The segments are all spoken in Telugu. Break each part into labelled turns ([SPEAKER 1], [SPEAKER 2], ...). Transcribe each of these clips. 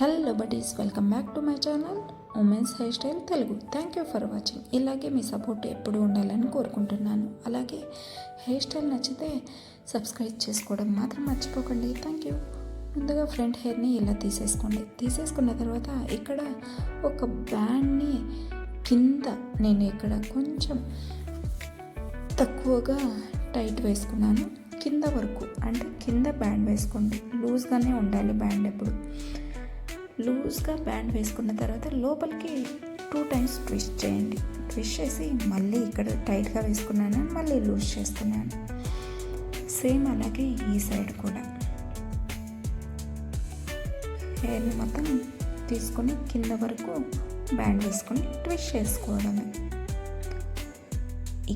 [SPEAKER 1] Hello buddies, welcome back to my channel women's hair style Telugu. Thank you for watching. ఇలాగే మీ సపోర్ట్ ఎప్పుడు ఉండాలని కోరుకుంటున్నాను. అలాగే హెయిర్ స్టైల్ నచ్చితే సబ్స్క్రైబ్ చేసుకోవడం మాత్రం మర్చిపోకండి. Thank you. ముందుగా ఫ్రంట్ హెయిర్ని ఇలా తీసేసుకున్న తర్వాత ఇక్కడ ఒక బ్యాండ్ని కింద నేను ఇక్కడ కొంచెం తక్కువగా టైట్ వేసుకున్నాను. కింద వరకు అంటే కింద బ్యాండ్ వేసుకోండి. లూజ్గానే ఉండాలి బ్యాండ్. ఎప్పుడు లూజ్గా బ్యాండ్ వేసుకున్న తర్వాత లోపలికి 2 times ట్విస్ట్ చేయండి. ట్విస్ట్ చేసి మళ్ళీ ఇక్కడ టైట్గా వేసుకున్నాను, మళ్ళీ లూజ్ చేస్తున్నాను. సేమ్ అలాగే ఈ సైడ్ కూడా హెయిర్ని మొత్తం తీసుకొని కింద వరకు బ్యాండ్ వేసుకొని ట్విస్ట్ చేసుకోవడమే.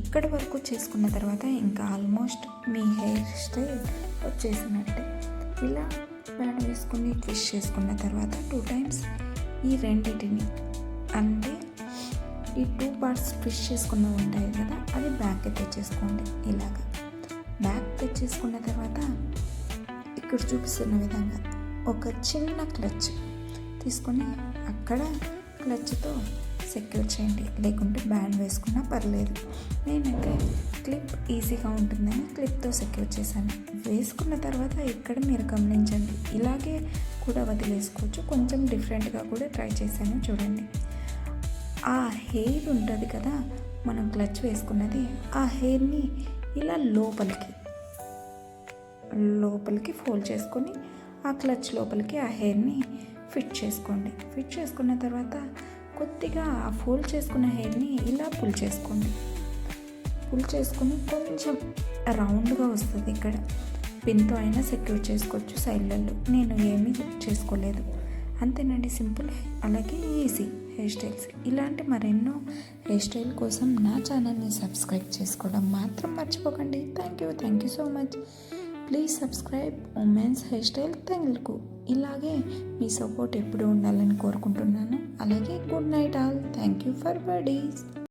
[SPEAKER 1] ఇక్కడి వరకు చేసుకున్న తర్వాత ఇంకా ఆల్మోస్ట్ మీ హెయిర్ స్టైల్ వచ్చేసినట్టే. ఇలా బ్యాండ్ వేసుకొని ట్విస్ట్ చేసుకున్న తర్వాత 2 times ఈ రెండింటిని అంటే ఈ 2 parts ట్విస్ట్ చేసుకున్న ఉంటాయి కదా, అది బ్యాక్కి తెచ్చేసుకోండి. ఇలాగా బ్యాక్ తెచ్చేసుకున్న తర్వాత ఇక్కడ చూపిస్తున్న విధంగా ఒక చిన్న క్లచ్ తీసుకొని అక్కడ క్లచ్తో సెక్యూర్ చేయండి, లేకుంటే బ్యాండ్ వేసుకున్నా పర్లేదు. నేనైతే క్లిప్ ఈజీగా ఉంటుందని క్లిప్తో సెక్యూర్ చేశాను. వేసుకున్న తర్వాత ఇక్కడ మీరు గమనించండి, ఇలాగే కూడా వదిలేసుకోవచ్చు. కొంచెం డిఫరెంట్గా కూడా ట్రై చేశాను. చూడండి, ఆ హెయిర్ ఉంటుంది కదా మనం క్లచ్ వేసుకున్నది, ఆ హెయిర్ని ఇలా లోపలికి ఫోల్డ్ చేసుకొని ఆ క్లచ్ లోపలికి ఆ హెయిర్ని ఫిట్ చేసుకోండి. ఫిట్ చేసుకున్న తర్వాత కొద్దిగా ఆ ఫోల్డ్ చేసుకున్న హెయిర్ని ఇలా పుల్ చేసుకొని కొంచెం రౌండ్గా వస్తుంది. ఇక్కడ పిన్తో అయినా సెక్యూర్ చేసుకోవచ్చు సైడ్లలో. నేను ఏమీ చేసుకోలేదు. అంతేనండి, సింపుల్ అలాగే ఈజీ హెయిర్ స్టైల్స్. ఇలాంటి మరెన్నో హెయిర్ స్టైల్ కోసం నా ఛానల్ని సబ్స్క్రైబ్ చేసుకోవడం మాత్రం మర్చిపోకండి. Thank you so much. Please subscribe women's hair style Telugu. ఇలాగే మీ సపోర్ట్ ఎప్పుడు ఉండాలని కోరుకుంటున్నాను. అలాగే good night all. Thank you for buddies.